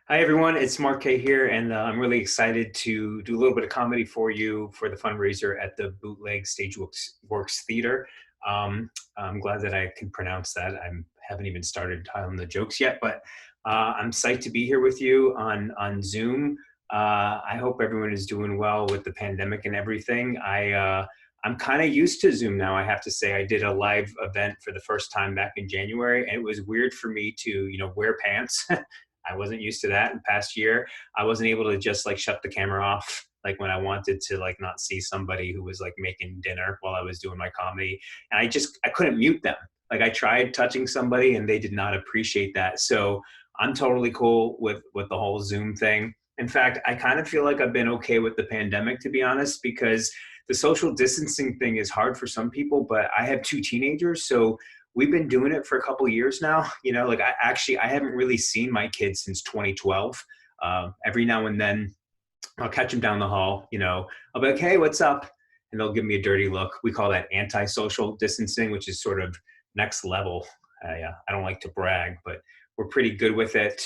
Hi everyone, it's Marc Kaye here, and I'm really excited to do a little bit of comedy for you for the fundraiser at the Stageworks Theater. I'm glad that I can pronounce that. I haven't even started telling the jokes yet, but I'm psyched to be here with you on Zoom. I hope everyone is doing well with the pandemic and everything. I'm kind of used to Zoom now, I have to say. I did a live event for the first time back in January, and it was weird for me to, wear pants. I wasn't used to that in the past year. I wasn't able to just like shut the camera off like when I wanted to like not see somebody who was like making dinner while I was doing my comedy. And I couldn't mute them. Like I tried touching somebody and they did not appreciate that. So I'm totally cool with the whole Zoom thing. In fact, I kind of feel like I've been okay with the pandemic, to be honest, because the social distancing thing is hard for some people, but I have two teenagers, so we've been doing it for a couple of years now. Like I haven't really seen my kids since 2012. Every now and then I'll catch them down the hall. I'll be like, hey, what's up? And they'll give me a dirty look. We call that antisocial distancing, which is sort of next level. I don't like to brag, but we're pretty good with it.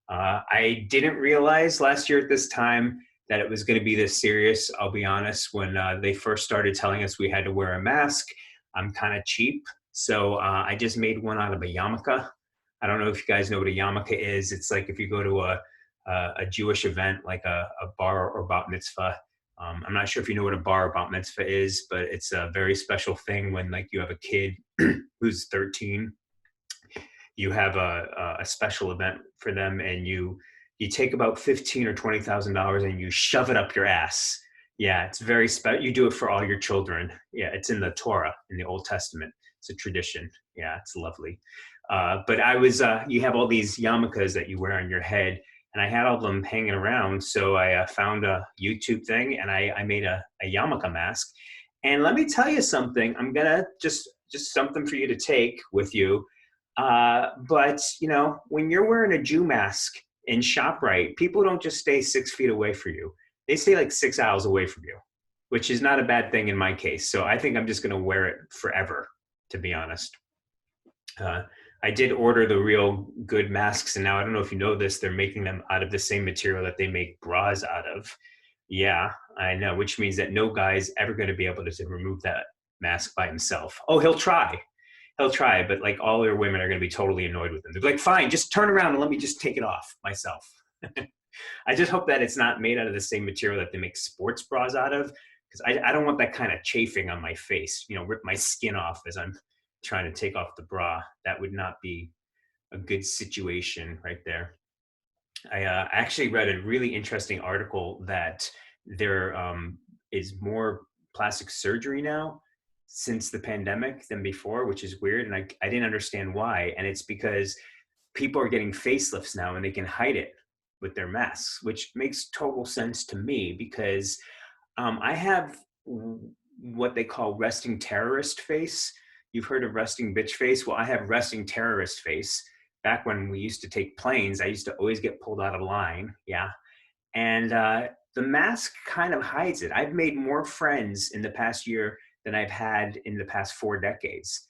I didn't realize last year at this time that it was going to be this serious. I'll be honest, when they first started telling us we had to wear a mask, I'm kind of cheap. So I just made one out of a yarmulke. I don't know if you guys know what a yarmulke is. It's like if you go to a Jewish event, like a bar or bat mitzvah. I'm not sure if you know what a bar or bat mitzvah is, but it's a very special thing when like you have a kid who's 13. You have a special event for them, and you take about $15,000 or $20,000 and you shove it up your ass. Yeah, it's very special. You do it for all your children. Yeah, it's in the Torah, in the Old Testament. It's a tradition. Yeah, it's lovely. But you have all these yarmulkes that you wear on your head, and I had all of them hanging around. So I found a YouTube thing, and I made a yarmulke mask. And let me tell you something. I'm gonna just something for you to take with you. But when you're wearing a Jew mask in ShopRite, people don't just stay 6 feet away from you. They stay like 6 hours away from you, which is not a bad thing in my case. So I think I'm just going to wear it forever, to be honest. I did order the real good masks, and now I don't know if you know this, they're making them out of the same material that they make bras out of. Yeah, I know, which means that no guy's ever going to be able to remove that mask by himself. Oh, he'll try, but like all their women are going to be totally annoyed with him. They're like, fine, just turn around and let me just take it off myself. I just hope that it's not made out of the same material that they make sports bras out of, because I don't want that kind of chafing on my face, rip my skin off as I'm trying to take off the bra. That would not be a good situation right there. I actually read a really interesting article that there is more plastic surgery now since the pandemic than before, which is weird. And I didn't understand why. And it's because people are getting facelifts now and they can hide it with their masks, which makes total sense to me because I have what they call resting terrorist face. You've heard of resting bitch face? Well, I have resting terrorist face. Back when we used to take planes, I used to always get pulled out of line. Yeah. And the mask kind of hides it. I've made more friends in the past year than I've had in the past 4 decades.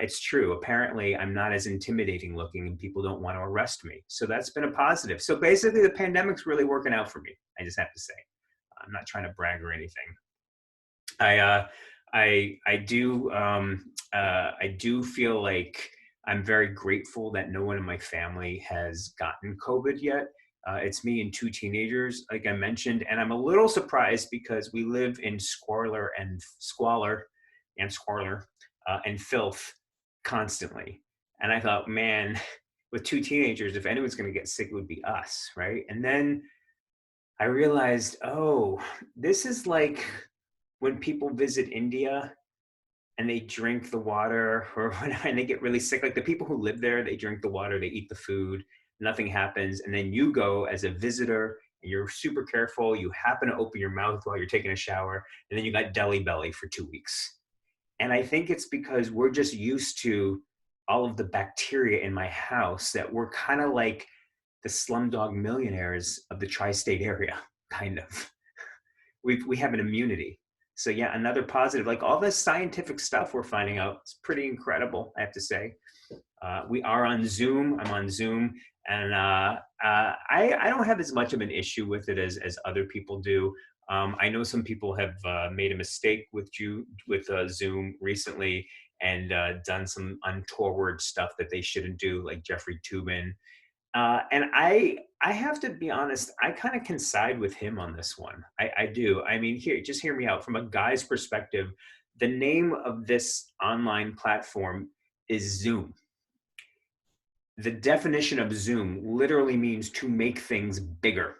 It's true. Apparently, I'm not as intimidating looking and people don't want to arrest me. So that's been a positive. So basically, the pandemic's really working out for me. I just have to say. I'm not trying to brag or anything. I do feel like I'm very grateful that no one in my family has gotten COVID yet. It's me and two teenagers, like I mentioned, and I'm a little surprised because we live in squalor and filth constantly. And I thought, man, with two teenagers, if anyone's going to get sick, it would be us, right? And then I realized, oh, this is like when people visit India and they drink the water or whatever, and they get really sick. Like the people who live there, they drink the water, they eat the food, nothing happens. And then you go as a visitor and you're super careful. You happen to open your mouth while you're taking a shower, and then you got deli belly for 2 weeks. And I think it's because we're just used to all of the bacteria in my house that we're kind of like the slumdog millionaires of the tri-state area, kind of. We have an immunity. So yeah, another positive, like all this scientific stuff we're finding out, it's pretty incredible, I have to say. We are on Zoom. I'm on Zoom, and I don't have as much of an issue with it as other people do. I know some people have made a mistake with Zoom recently and done some untoward stuff that they shouldn't do, like Jeffrey Tubin. And I have to be honest, I kind of can side with him on this one. I do. I mean, here, just hear me out. From a guy's perspective, the name of this online platform is Zoom. The definition of Zoom literally means to make things bigger.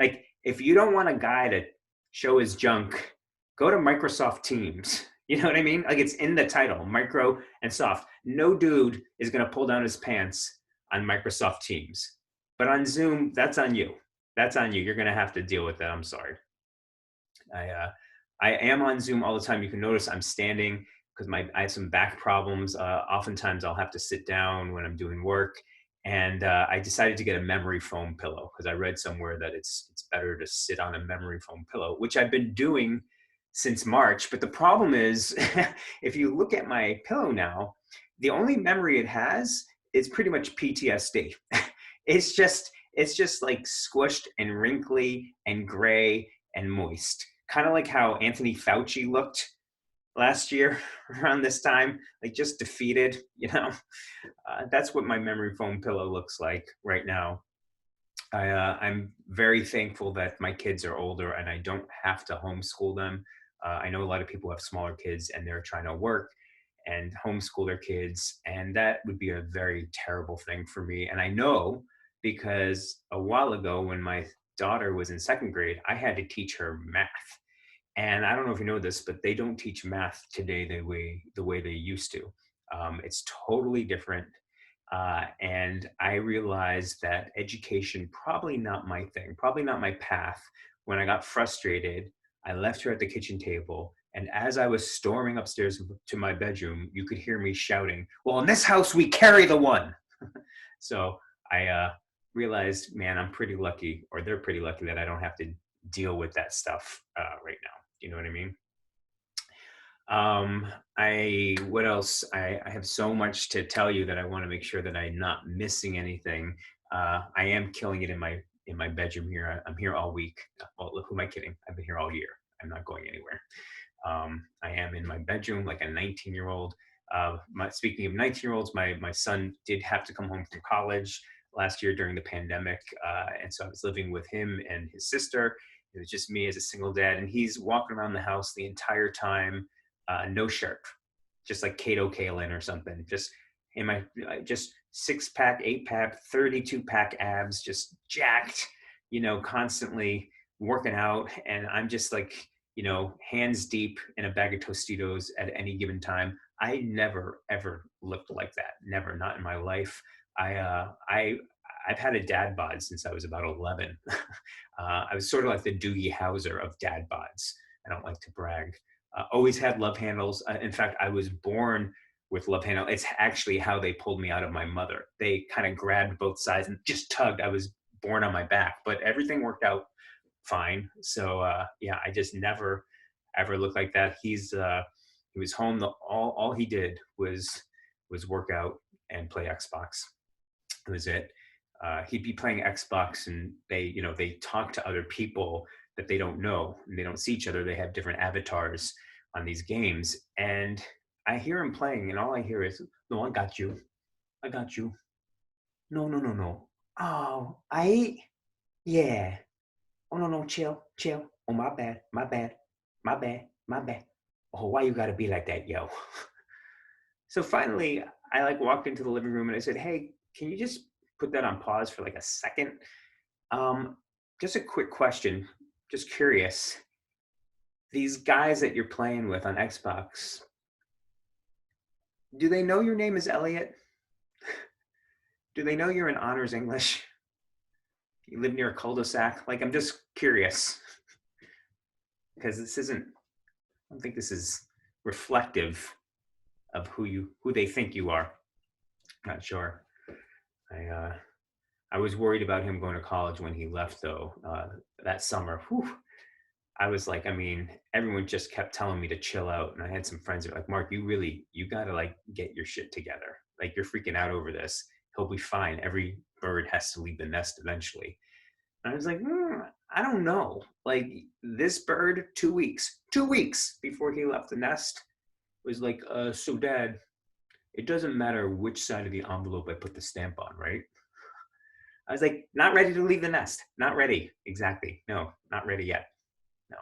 Like, if you don't want a guy to show his junk, go to Microsoft Teams. You know what I mean? Like, it's in the title, micro and soft. No dude is going to pull down his pants on Microsoft Teams. But on Zoom, that's on you. That's on you. You're going to have to deal with that. I'm sorry. I uh, I am on Zoom all the time. You can notice I'm standing because I have some back problems. Oftentimes I'll have to sit down when I'm doing work, and I decided to get a memory foam pillow because I read somewhere that it's better to sit on a memory foam pillow, which I've been doing since March. But the problem is, if you look at my pillow now, the only memory it has is pretty much PTSD. It's just like squished and wrinkly and gray and moist, kind of like how Anthony Fauci looked last year around this time, like just defeated. That's what my memory foam pillow looks like right now. I'm very thankful that my kids are older and I don't have to homeschool them. I know a lot of people have smaller kids and they're trying to work and homeschool their kids, and that would be a very terrible thing for me. And I know because a while ago, when my daughter was in second grade, I had to teach her math. And I don't know if you know this, but they don't teach math today the way they used to. It's totally different. And I realized that education probably not my thing, probably not my path. When I got frustrated, I left her at the kitchen table. And as I was storming upstairs to my bedroom, you could hear me shouting, "Well, in this house, we carry the one." So I realized, man, I'm pretty lucky, or they're pretty lucky that I don't have to deal with that stuff right now. You know what I mean? I what else? I have so much to tell you that I want to make sure that I'm not missing anything. I am killing it in my bedroom here. I'm here all week. Well, look, who am I kidding? I've been here all year. I'm not going anywhere. I am in my bedroom like a 19-year-old. Speaking of 19-year-olds, my son did have to come home from college last year during the pandemic, and so I was living with him and his sister. It was just me as a single dad, and he's walking around the house the entire time, no shirt, just like Kato Kalin or something. Just in my just 6-pack, 8-pack, 32-pack abs, just jacked, constantly working out, and I'm just like, hands deep in a bag of Tostitos at any given time. I never ever looked like that. Never, not in my life. I've had a dad bod since I was about 11. I was sort of like the Doogie Howser of dad bods. I don't like to brag. Always had love handles. In fact, I was born with love handle. It's actually how they pulled me out of my mother. They kind of grabbed both sides and just tugged. I was born on my back, but everything worked out fine. So yeah, I just never ever looked like that. He was home. All he did was work out and play Xbox. That was it. He'd be playing Xbox, and they talk to other people that they don't know, and they don't see each other. They have different avatars on these games, and I hear him playing, and all I hear is, "No, I got you. I got you. No, no, no, no. Oh, yeah. Oh, no, no, chill, chill. Oh, my bad, my bad, my bad, my bad. Oh, why you gotta be like that, yo?" So finally, I like walked into the living room and I said, "Hey, can you just put that on pause for like a second? Um, just a quick question, just curious. These guys that you're playing with on Xbox, do they know your name is Elliot? Do they know you're in honors English? You live near a cul-de-sac? Like, I'm just curious because I don't think this is reflective of who they think you are. Not sure. I was worried about him going to college when he left, though. That summer, whew, I was like, I mean, everyone just kept telling me to chill out, and I had some friends that were like, "Mark, you gotta like get your shit together." Like, you're freaking out over this. He'll be fine. Every bird has to leave the nest eventually. And I was like, I don't know. Like, this bird, 2 weeks before he left the nest, was like, so dad, it doesn't matter which side of the envelope I put the stamp on, right? I was like, not ready to leave the nest. Not ready. Exactly. No, not ready yet. No.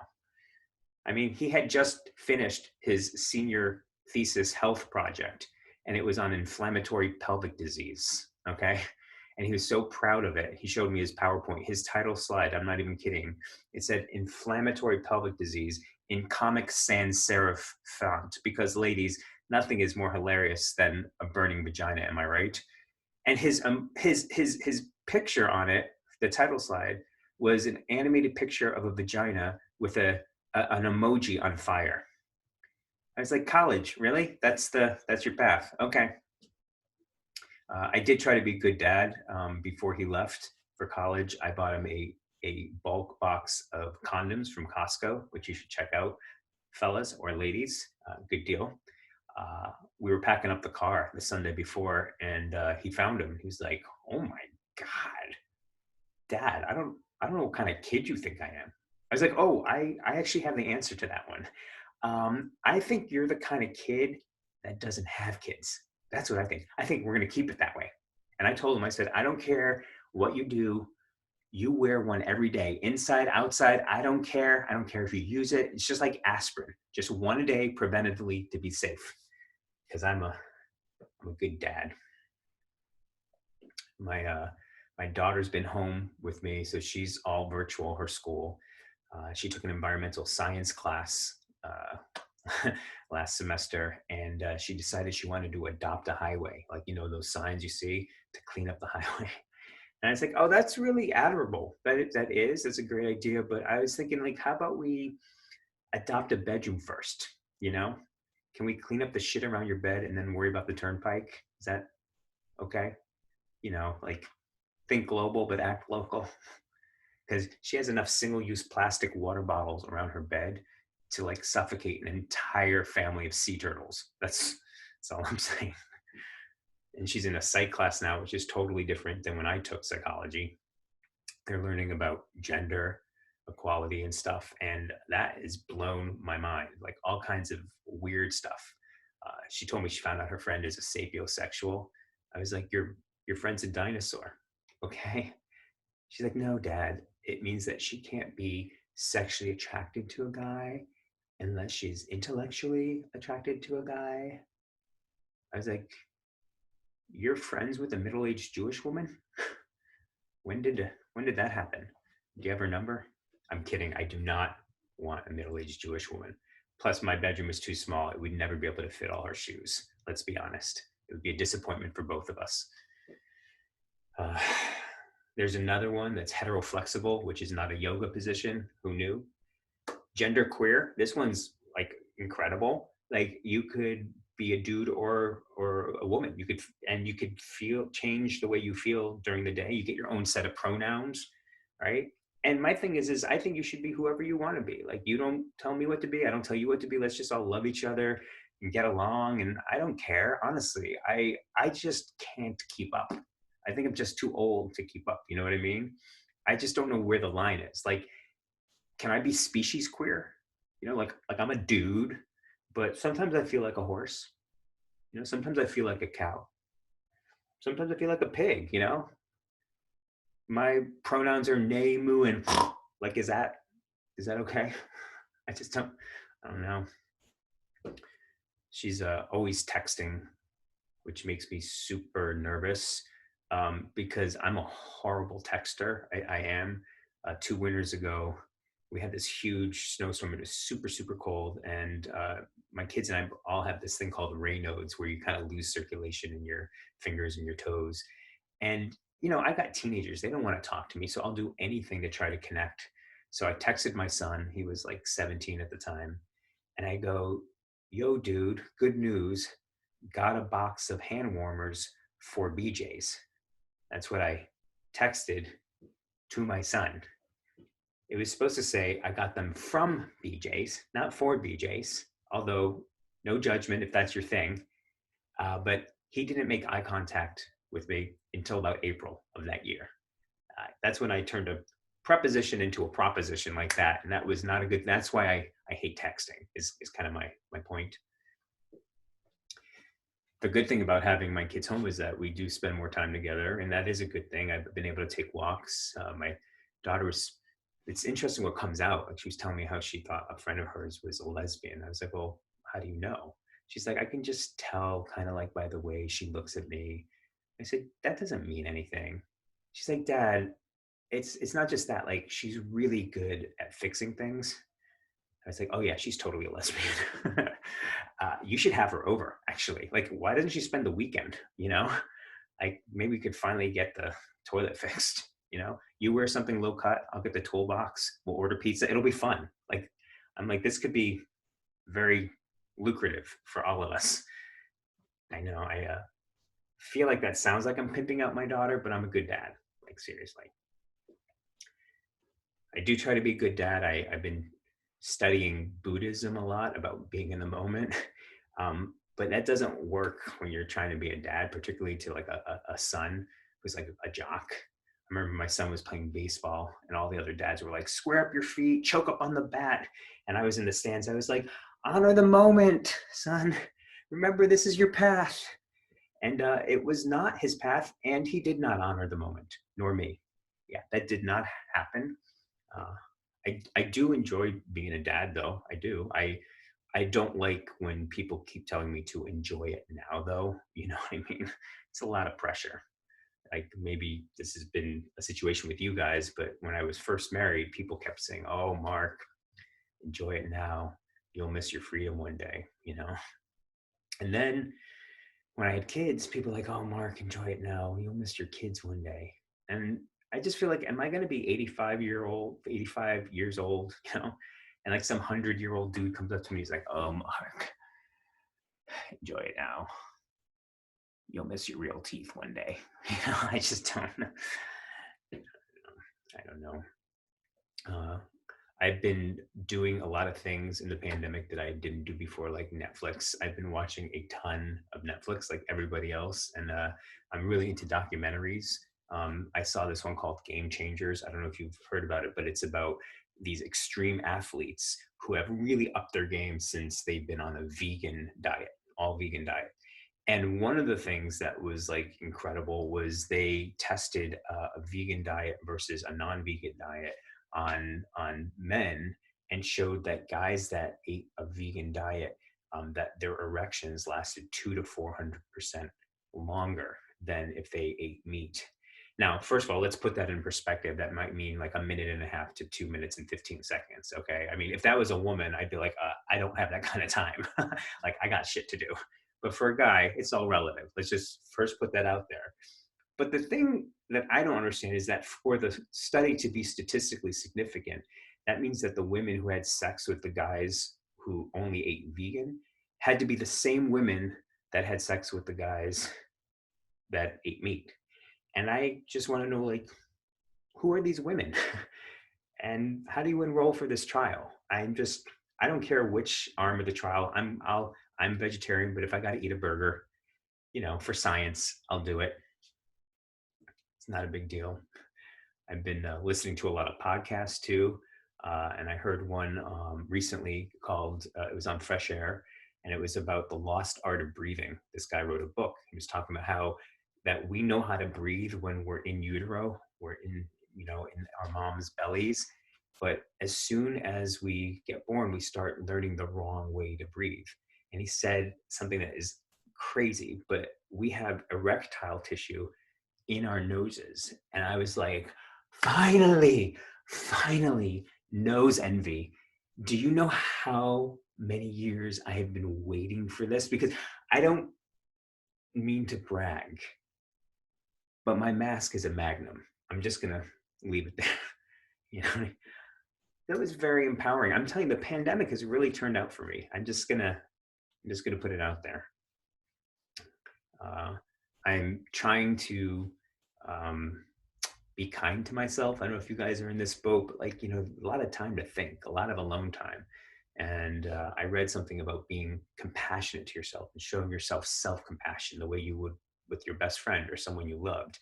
I mean, he had just finished his senior thesis health project, and it was on inflammatory pelvic disease. Okay. And he was so proud of it. He showed me his PowerPoint, his title slide. I'm not even kidding. It said inflammatory pelvic disease in Comic Sans Serif font, because ladies, nothing is more hilarious than a burning vagina. Am I right? And his picture on it, the title slide, was an animated picture of a vagina with an emoji on fire. I was like, college, really? That's your path. Okay. I did try to be a good dad before he left for college. I bought him a bulk box of condoms from Costco, which you should check out, fellas or ladies. Good deal. We were packing up the car the Sunday before, and he found him. He was like, "Oh my God, Dad, I don't know what kind of kid you think I am." I was like, "Oh, I actually have the answer to that one. I think you're the kind of kid that doesn't have kids. That's what I think. I think we're going to keep it that way." And I told him, I said, "I don't care what you do. You wear one every day, inside, outside. I don't care. I don't care if you use it. It's just like aspirin, just one a day preventatively to be safe." Because I'm a good dad. My daughter's been home with me, so she's all virtual. Her school. She took an environmental science class last semester, and she decided she wanted to adopt a highway, like, those signs you see to clean up the highway. And I was like, "Oh, that's really admirable. That's a great idea." But I was thinking, like, how about we adopt a bedroom first? You know, can we clean up the shit around your bed and then worry about the turnpike? Is that okay? Like, think global but act local. Because she has enough single-use plastic water bottles around her bed to, like, suffocate an entire family of sea turtles. That's all I'm saying. And she's in a psych class now, which is totally different than when I took psychology. They're learning about gender equality and stuff, and that has blown my mind. Like, all kinds of weird stuff. She told me she found out her friend is a sapiosexual. I was like, your friend's a dinosaur, okay? She's like, "No, Dad, it means that she can't be sexually attracted to a guy unless she's intellectually attracted to a guy." I was like, "You're friends with a middle-aged Jewish woman? When did that happen? Do you have her number?" I'm kidding. I do not want a middle-aged Jewish woman. Plus, my bedroom is too small. It would never be able to fit all her shoes. Let's be honest. It would be a disappointment for both of us. Uh, there's another one that's heteroflexible, which is not a yoga position. Who knew? Genderqueer. This one's, like, incredible. Like, you could be a dude or a woman. You could change the way you feel during the day. You get your own set of pronouns, right? And my thing is I think you should be whoever you want to be. Like, you don't tell me what to be. I don't tell you what to be. Let's just all love each other and get along. And I don't care. Honestly, I just can't keep up. I think I'm just too old to keep up. You know what I mean? I just don't know where the line is. Like, can I be species queer? Like I'm a dude, but sometimes I feel like a horse. Sometimes I feel like a cow. Sometimes I feel like a pig. My pronouns are nay, moo, and like, is that okay? I don't know. She's always texting, which makes me super nervous because I'm a horrible texter. I am. 2 winters ago, we had this huge snowstorm. It was super, super cold. And my kids and I all have this thing called Raynaud's, where you kind of lose circulation in your fingers and your toes. And, I got teenagers. They don't want to talk to me. So I'll do anything to try to connect. So I texted my son. He was like 17 at the time. And I go, "Yo, dude, good news. Got a box of hand warmers for BJ's." That's what I texted to my son. It was supposed to say I got them from BJ's, not for BJ's, although no judgment if that's your thing. But he didn't make eye contact with me until about April of that year. That's when I turned a preposition into a proposition like that. And that was not a good, that's why I hate texting is kind of my point. The good thing about having my kids home is that we do spend more time together, and that is a good thing. I've been able to take walks. My daughter was, it's interesting what comes out. Like she was telling me how she thought a friend of hers was a lesbian. I was like, well, how do you know? She's like, I can just tell kind of like by the way she looks at me. I said, that doesn't mean anything. She's like, Dad, it's not just that. Like she's really good at fixing things. I was like, oh yeah, she's totally a lesbian. You should have her over, actually. Like, why doesn't she spend the weekend? Like maybe we could finally get the toilet fixed. You wear something low cut, I'll get the toolbox. We'll order pizza. It'll be fun. Like, I'm like, this could be very lucrative for all of us. I know. I feel like that sounds like I'm pimping out my daughter, but I'm a good dad. Like seriously. I do try to be a good dad. I've been studying Buddhism a lot about being in the moment. But that doesn't work when you're trying to be a dad, particularly to like a son who's like a jock. I remember my son was playing baseball and all the other dads were like, square up your feet, choke up on the bat. And I was in the stands. I was like, honor the moment, son. Remember, this is your path. And it was not his path. And he did not honor the moment, nor me. Yeah, that did not happen. Uh, I do enjoy being a dad, though. I do. I don't like when people keep telling me to enjoy it now, though. You know what I mean? It's a lot of pressure. Like maybe this has been a situation with you guys, but when I was first married, people kept saying, "Oh, Mark, enjoy it now. You'll miss your freedom one day." And then when I had kids, people were like, "Oh, Mark, enjoy it now. You'll miss your kids one day." And I just feel like, am I going to be 85 years old, and like some 100-year-old dude comes up to me, he's like, "Oh, Mark, enjoy it now. You'll miss your real teeth one day." I just don't know. I don't know. I've been doing a lot of things in the pandemic that I didn't do before, like Netflix. I've been watching a ton of Netflix, like everybody else, and I'm really into documentaries. I saw this one called Game Changers. I don't know if you've heard about it, but it's about these extreme athletes who have really upped their game since they've been on a vegan diet, all vegan diet. And one of the things that was like incredible was they tested a vegan diet versus a non-vegan diet on men, and showed that guys that ate a vegan diet, that their erections lasted 200 to 400% longer than if they ate meat. Now, first of all, let's put that in perspective. That might mean like a minute and a half to 2 minutes and 15 seconds. Okay. I mean, if that was a woman, I'd be like, I don't have that kind of time. Like, I got shit to do. But for a guy, it's all relative. Let's just first put that out there. But the thing that I don't understand is that for the study to be statistically significant, that means that the women who had sex with the guys who only ate vegan had to be the same women that had sex with the guys that ate meat. And I just want to know, like, who are these women? And how do you enroll for this trial? I don't care which arm of the trial. I'm vegetarian, but if I got to eat a burger, for science, I'll do it. It's not a big deal. I've been listening to a lot of podcasts too. And I heard one recently called, it was on Fresh Air, and it was about the lost art of breathing. This guy wrote a book. He was talking about how that we know how to breathe when we're in utero, we're in our mom's bellies. But as soon as we get born, we start learning the wrong way to breathe. And he said something that is crazy, but we have erectile tissue in our noses. And I was like, finally, nose envy. Do you know how many years I have been waiting for this? Because I don't mean to brag, but my mask is a magnum. I'm just going to leave it there. That was very empowering. I'm telling you, the pandemic has really turned out for me. I'm just gonna put it out there. I'm trying to be kind to myself. I don't know if you guys are in this boat, but a lot of time to think, a lot of alone time. And I read something about being compassionate to yourself and showing yourself self-compassion the way you would with your best friend or someone you loved.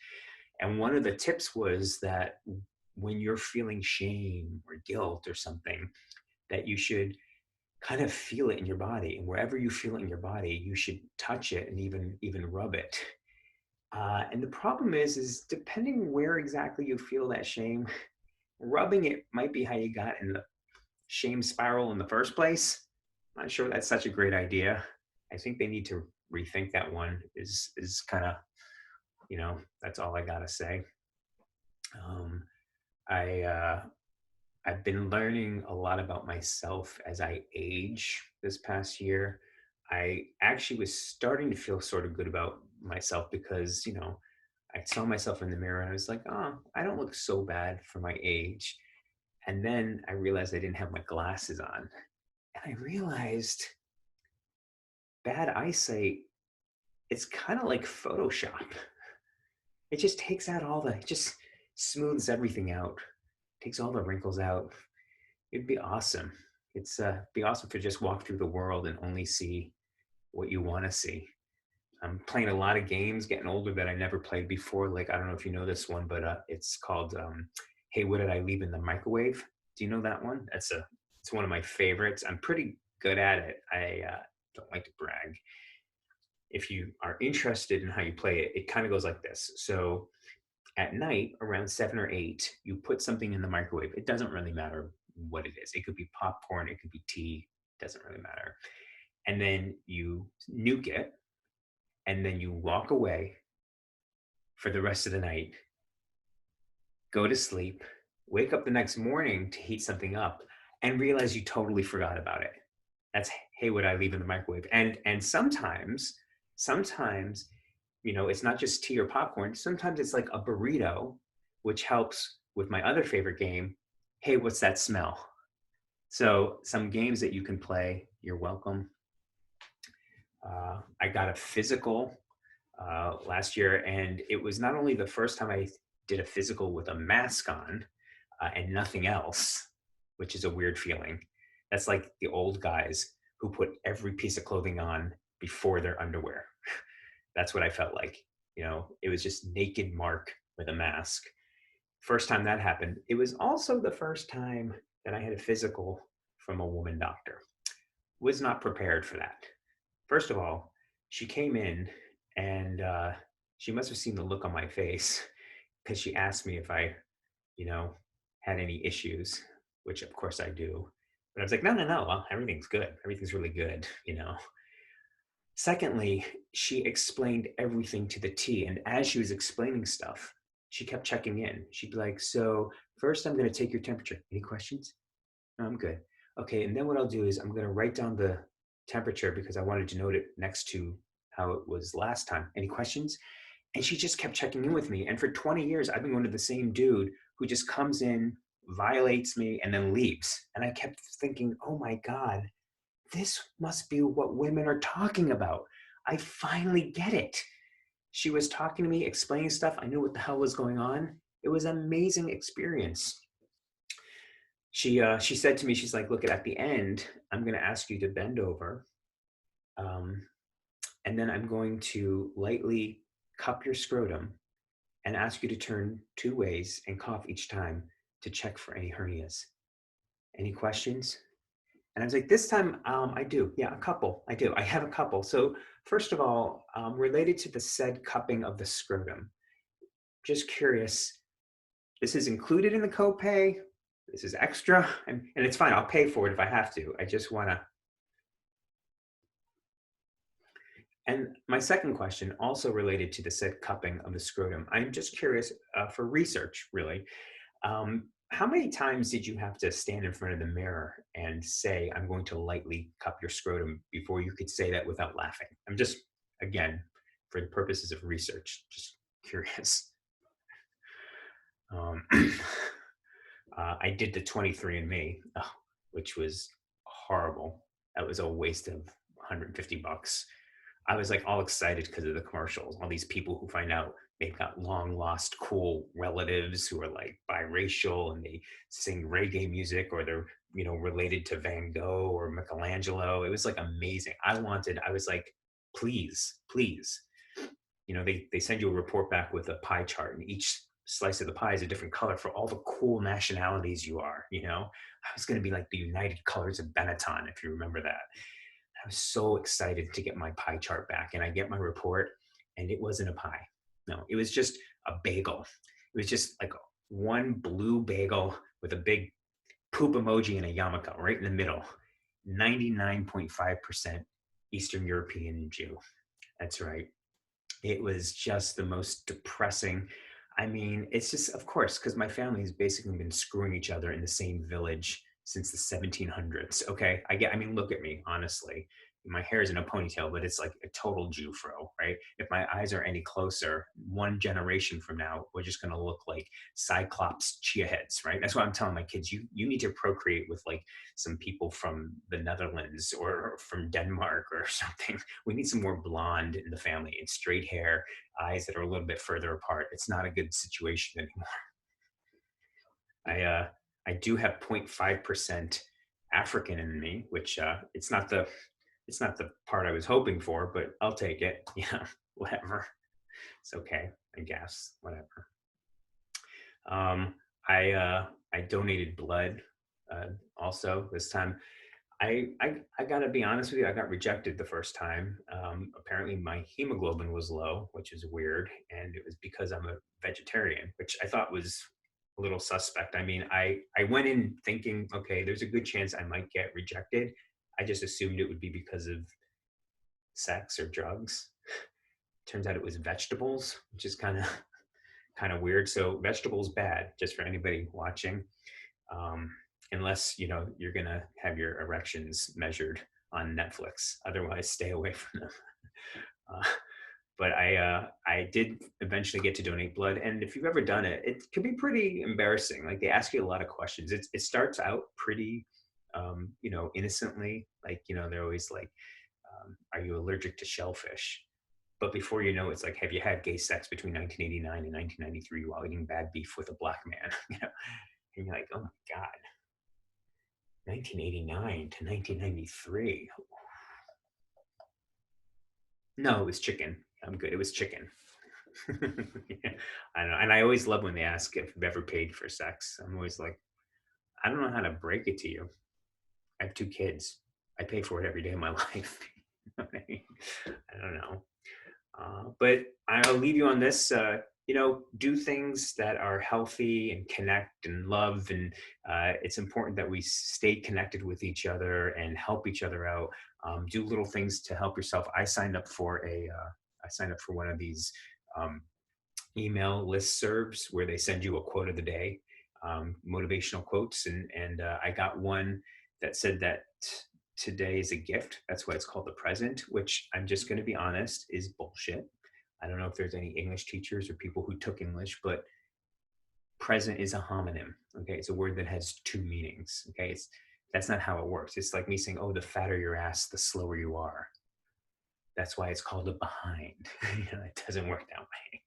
And one of the tips was that when you're feeling shame or guilt or something, that you should kind of feel it in your body, and wherever you feel it in your body, you should touch it and even rub it. And the problem is depending where exactly you feel that shame, rubbing it might be how you got in the shame spiral in the first place. Not sure that's such a great idea. I think they need to rethink that one. Is kind of, that's all I gotta say. Um, I I've been learning a lot about myself as I age this past year. I actually was starting to feel sort of good about myself because, I saw myself in the mirror and I was like, oh, I don't look so bad for my age. And then I realized I didn't have my glasses on. And I realized bad eyesight, it's kind of like Photoshop. It just takes out it just smooths everything out, takes all the wrinkles out. It'd be awesome. It's be awesome to just walk through the world and only see what you want to see. I'm playing a lot of games, getting older that I never played before. Like I don't know if you know this one, but it's called "Hey, what did I leave in the microwave?" Do you know that one? It's one of my favorites. I'm pretty good at it. I don't like to brag. If you are interested in how you play it, it kind of goes like this. So at night around 7 or 8, you put something in the microwave. It doesn't really matter what it is. It could be popcorn, it could be tea, doesn't really matter. And then you nuke it, and then you walk away for the rest of the night, go to sleep, wake up the next morning to heat something up, and realize you totally forgot about it. That's hey, what I leave in the microwave. And sometimes, it's not just tea or popcorn. Sometimes it's like a burrito, which helps with my other favorite game. Hey, what's that smell? So some games that you can play. You're welcome. I got a physical last year, and it was not only the first time I did a physical with a mask on and nothing else, which is a weird feeling. That's like the old guys who put every piece of clothing on before their underwear. That's what I felt like. It was just naked Mark with a mask. First time that happened. It was also the first time that I had a physical from a woman doctor. Was not prepared for that. First of all, she came in and she must have seen the look on my face because she asked me if I, you know, had any issues, which of course I do. But I was like, no, no, no. Well, everything's good. Everything's really good. Secondly, she explained everything to the T. And as she was explaining stuff, she kept checking in. She'd be like, so first I'm going to take your temperature. Any questions? No, I'm good. Okay. And then what I'll do is I'm going to write down the temperature because I wanted to note it next to how it was last time. Any questions? And she just kept checking in with me. And for 20 years, I've been going to the same dude who just comes in, violates me, and then leaves. And I kept thinking, oh my God, this must be what women are talking about. I finally get it. She was talking to me, explaining stuff. I knew what the hell was going on. It was an amazing experience. She said to me, she's like, look, at the end, I'm going to ask you to bend over. Um, and then I'm going to lightly cup your scrotum and ask you to turn 2 ways and cough each time to check for any hernias. Any questions? And I was like, this time I do. Yeah, a couple. I do. I have a couple. So first of all, related to the said cupping of the scrotum, just curious, this is included in the copay? This is extra? And it's fine. I'll pay for it if I have to. I just want to. And my second question, also related to the said cupping of the scrotum, I'm just curious for research, really. How many times did you have to stand in front of the mirror and say, I'm going to lightly cup your scrotum before you could say that without laughing? I'm just, again, for the purposes of research, just curious. I did the 23andMe, which was horrible. That was a waste of $150. I was like all excited because of the commercials. All these people who find out they've got long lost cool relatives who are like biracial and they sing reggae music, or they're, related to Van Gogh or Michelangelo. It was like amazing. I was like, please, please. They send you a report back with a pie chart, and each slice of the pie is a different color for all the cool nationalities you are. I was going to be like the United Colors of Benetton, if you remember that. I was so excited to get my pie chart back, and I get my report, and it wasn't a pie. No, it was just a bagel. It was just like one blue bagel with a big poop emoji and a yarmulke right in the middle. 99.5% Eastern European Jew. That's right. It was just the most depressing. I mean, it's just, of course, because my family has basically been screwing each other in the same village since the 1700s. Okay. I mean, look at me, honestly. My hair is in a ponytail, but it's like a total Jew fro, right? If my eyes are any closer, one generation from now, we're just going to look like Cyclops chia heads, right? That's why I'm telling my kids, you need to procreate with like some people from the Netherlands or from Denmark or something. We need some more blonde in the family and straight hair, eyes that are a little bit further apart. It's not a good situation anymore. I do have 0.5% African in me, which it's not the part I was hoping for, but I'll take it. Yeah, whatever. It's okay, I guess. Whatever. Um, I donated blood also this time. I gotta be honest with you, I got rejected the first time. Apparently my hemoglobin was low, which is weird, and it was because I'm a vegetarian, which I thought was a little suspect. I mean, I went in thinking, okay, there's a good chance I might get rejected. I just assumed it would be because of sex or drugs. Turns out it was vegetables, which is kind of weird. So vegetables bad, just for anybody watching. Um, Unless you're gonna have your erections measured on Netflix. Otherwise, stay away from them. Uh, but I did eventually get to donate blood, and if you've ever done it, it can be pretty embarrassing. Like they ask you a lot of questions. It starts out pretty, innocently. Like they're always like, "Are you allergic to shellfish?" But before you know, it's like, "Have you had gay sex between 1989 and 1993 while eating bad beef with a black man?" And you're like, "Oh my god." 1989 to 1993. No, it was chicken. I'm good. It was chicken. Yeah, I know. And I always love when they ask if you've ever paid for sex. I'm always like, I don't know how to break it to you. I have two kids. I pay for it every day of my life. I don't know. But I'll leave you on this. Do things that are healthy and connect and love. And it's important that we stay connected with each other and help each other out. Do little things to help yourself. I signed up for one of these um, email listservs where they send you a quote of the day, motivational quotes, and I got one that said that today is a gift. That's why it's called the present, which I'm just going to be honest is bullshit. I don't know if there's any English teachers or people who took English, but present is a homonym. Okay, it's a word that has two meanings. Okay, that's not how it works. It's like me saying, "Oh, the fatter your ass, the slower you are." That's why it's called a behind. It doesn't work that way.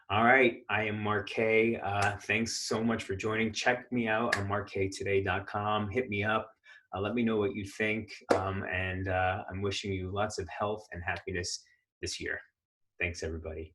All right, I am Marc Kaye. Thanks so much for joining. Check me out on markkayetoday.com. Hit me up. Let me know what you think. And I'm wishing you lots of health and happiness this year. Thanks, everybody.